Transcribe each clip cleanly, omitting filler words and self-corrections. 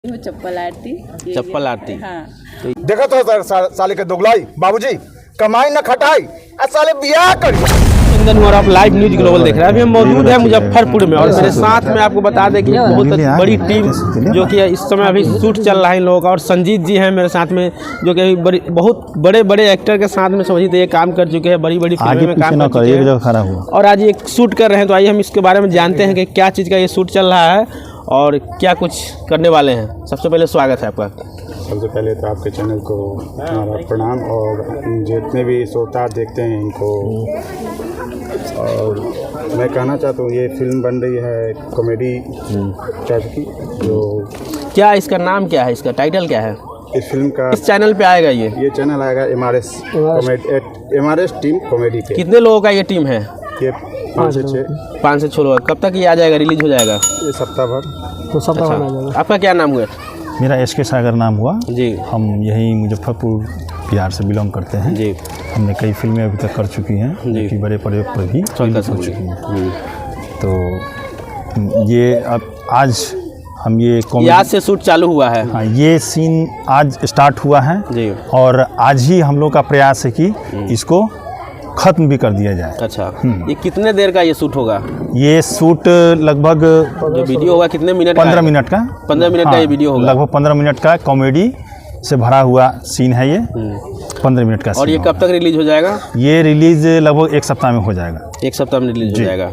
चप्पल आरती। हाँ। देखा तो साले के दोगलाई बाबूजी कमाई न खटाई साले बियाह करिए। इन दिनों और आप लाइव न्यूज ग्लोबल देख रहे हैं। अभी हम मौजूद हैं मुजफ्फरपुर में और मेरे साथ में आपको बता दें कि बहुत बड़ी टीम जो कि इस समय अभी शूट चल रहा है इन लोगों का, और संजीत जी हैं मेरे साथ में जो कि अभी बहुत बड़े एक्टर के साथ में समझिए तो ये काम कर चुके हैं, बड़ी फिल्मों में काम कर चुके हैं और आज ये शूट कर रहे हैं। तो आइए हम इसके बारे में जानते हैं कि क्या चीज़ का ये शूट चल रहा है और क्या कुछ करने वाले हैं। सबसे पहले स्वागत है आपका। सबसे पहले तो आपके चैनल को हमारा प्रणाम, और जितने भी श्रोता देखते हैं इनको, और मैं कहना चाहता हूँ ये फिल्म बन रही है कॉमेडी टाइप की। जो क्या इसका नाम क्या है, इसका टाइटल क्या है इस फिल्म का? इस चैनल पे आएगा ये चैनल आएगा MRS टीम कॉमेडी पे। कितने लोगों का ये टीम है? ये 5 से 6 लोग। कब तक ये आ जाएगा, रिलीज हो जाएगा? ये सप्ताह भर। तो सप्ताह भर आ जाएगा। आपका क्या नाम हुआ? मेरा SK सागर नाम हुआ जी। हम यहीं मुजफ्फरपुर बिहार से बिलोंग करते हैं जी। हमने कई फिल्में अभी तक कर चुकी हैं जो कि बड़े प्रयोग पर भी रिलीज हो चुकी हैं। तो ये अब आज हम ये आज से शूट चालू हुआ है। हाँ, ये सीन आज स्टार्ट हुआ है जी। और आज ही हम लोग का प्रयास है कि इसको खत्म भी कर दिया जाए। अच्छा, ये कितने देर का ये शूट होगा? ये शूट लगभग जो वीडियो होगा कितने मिनट? 15 मिनट का। 15 मिनट का ये वीडियो होगा। लगभग 15 मिनट का कॉमेडी से भरा हुआ सीन है ये। 15 मिनट का। और ये कब तक रिलीज हो जाएगा? ये रिलीज लगभग 1 सप्ताह में हो जाएगा। 1 सप्ताह में रिलीज हो जाएगा।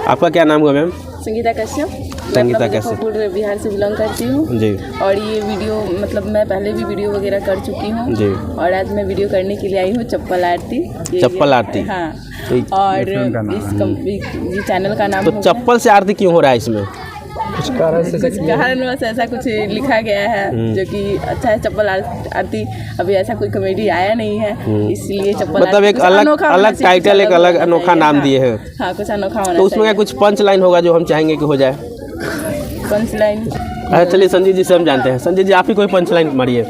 आपका क्या नाम हुआ मैम? संगीता कश्यप। संगीता कश्यप। मैं बिहार से बिलोंग करती हूँ जी। और ये वीडियो मतलब मैं पहले भी वीडियो वगैरह कर चुकी हूँ जी। और आज मैं वीडियो करने के लिए आई हूँ चप्पल आरती। चप्पल आरती। हाँ। और इस चैनल का नाम तो चप्पल से आरती क्यों हो रहा है इसमें? कुछ कारणवश ऐसा कुछ लिखा गया है जो कि अच्छा है। चप्पल आरती अभी ऐसा कोई कॉमेडी आया नहीं है, इसलिए चप्पल मतलब एक अलग टाइटल, एक अलग अनोखा नाम दिए हैं। हाँ, कुछ अनोखा होना। तो उसमें क्या कुछ पंच लाइन होगा जो हम चाहेंगे कि हो जाए? Punch line? चलिए संजीत जी से हम जानते हैं। संजीत जी आप ही कोई पंच लाइन मारिए।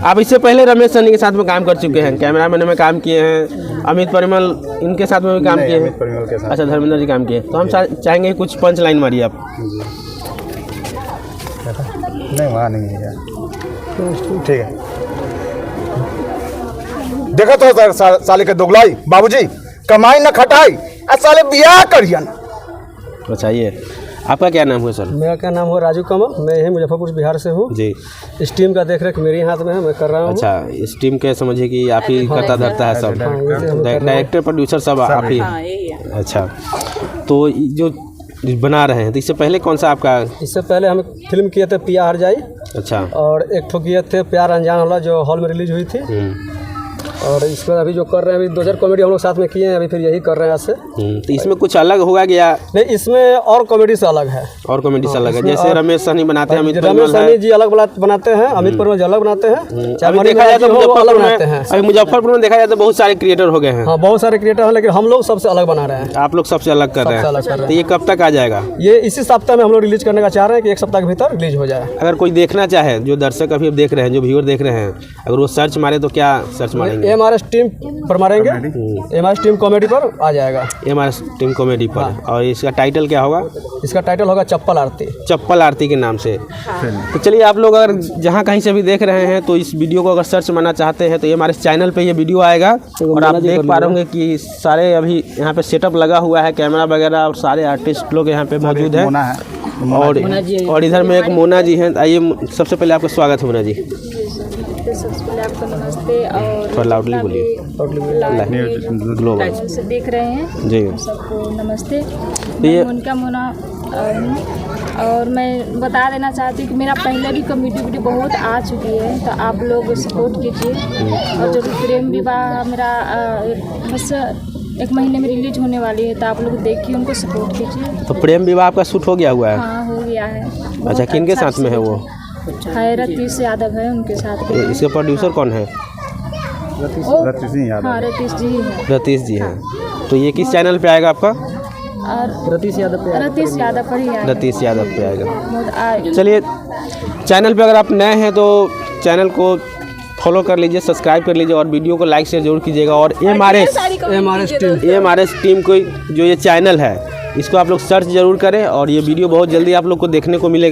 आप इससे पहले रमेश सन्नी के साथ में काम कर चुके हैं, कैमरामैन में काम किए हैं, अमित परिमल इनके साथ में भी काम किए हैं। अच्छा, धर्मेंद्र जी काम किए। तो हम चाहेंगे कुछ पंच लाइन मारिए आप। नहीं, वहाँ नहीं है। ठीक है। देखा तो साले के दोगलाई बाबूजी कमाई न खटाई साले बियाह करियन। बताइए आपका क्या नाम हुआ सर? मेरा क्या नाम हुआ राजू कमल। मैं यही मुजफ्फरपुर बिहार से हूँ जी। इस टीम का देख रेख मेरे हाथ में है, मैं कर रहा हूँ। अच्छा, इस टीम के समझिए कि आप ही करता धरता है सब, डायरेक्टर प्रोड्यूसर सब आप ही। अच्छा, तो जो बना रहे हैं तो इससे पहले कौन सा आपका? इससे पहले हम फिल्म किए थे पिया हर जाई। अच्छा। और एक ठो किए थे प्यार अनजान वाला जो हॉल में रिलीज हुई थी। और इसमें अभी जो कर रहे हैं, अभी 2 कॉमेडी हम लोग साथ में किए हैं, अभी फिर यही कर रहे हैं आज से। तो इसमें कुछ अलग होगा क्या? नहीं, इसमें और कॉमेडी से अलग है। और कॉमेडी से अलग है, जैसे रमेश सन्नी बनाते हैं, रमेश सन्नी जी अलग बनाते हैं, अमित परिमल जी अलग बनाते हैं। अभी देखा जाए तो मुजफ्फरपुर में देखा जाए तो बहुत सारे क्रिएटर हो गए हैं। हाँ, बहुत सारे क्रिएटर हैं, लेकिन हम लोग सबसे अलग बना रहे हैं। आप लोग सबसे अलग कर रहे हैं। तो ये कब तक आ जाएगा? ये इसी सप्ताह में हम लोग रिलीज करने का चाह रहे हैं कि 1 सप्ताह के भीतर रिलीज हो जाए। अगर कोई देखना चाहे, जो दर्शक अभी देख रहे हैं, जो व्यूअर देख रहे हैं, अगर वो सर्च मारे तो क्या सर्च मारेंगे? MRS टीम पर मारेंगे, MRS टीम कॉमेडी पर आ जाएगा। MRS टीम कॉमेडी पर। हाँ। और इसका टाइटल क्या होगा? इसका टाइटल होगा चप्पल आरती। चप्पल आरती के नाम से। तो चलिए, आप लोग अगर जहाँ कहीं से भी देख रहे हैं तो इस वीडियो को अगर सर्च मारना चाहते हैं तो ये हमारे चैनल पे ये वीडियो आएगा और आप देख पा रहे होंगे कि सारे अभी यहाँ पे सेटअप लगा हुआ है, कैमरा वगैरह, और सारे आर्टिस्ट लोग यहाँ पे मौजूद हैं। और इधर में एक मोना जी हैं। आइए, सबसे पहले आपका स्वागत है मोना जी। सबसे पहले आपको नमस्ते। और थोड़ा लाउडली बोलिए। ग्लोबल से देख रहे हैं जी, सबको नमस्ते। मैं उनका मोना हूँ और मैं बता देना चाहती हूँ कि मेरा पहले भी कॉमेडी वीडियो बहुत आ चुकी है, तो आप लोग सपोर्ट कीजिए। और जो प्रेम विवाह मेरा बस 1 महीने में रिलीज होने वाली है, तो आप लोग देखिए, उनको सपोर्ट कीजिए। तो प्रेम विवाह आपका शूट हो गया हुआ है? हाँ, हो गया है। अच्छा, किनके साथ में है वो? है रतीश यादव है, उनके साथ। इसके प्रोड्यूसर कौन है? रतीश जी यादव। हाँ, रतीश जी हैं। रतीश जी हैं। तो ये किस चैनल पे आएगा आपका? और रतीश यादव पर ही आएगा। रतीश यादव पे आएगा। चलिए, चैनल पे अगर आप नए हैं तो चैनल को फॉलो कर लीजिए, सब्सक्राइब कर लीजिए और वीडियो को लाइक शेयर जरूर कीजिएगा। और MRS टीम को जो ये चैनल है इसको आप लोग सर्च जरूर करें और ये वीडियो बहुत जल्दी आप लोग को देखने को मिलेगा।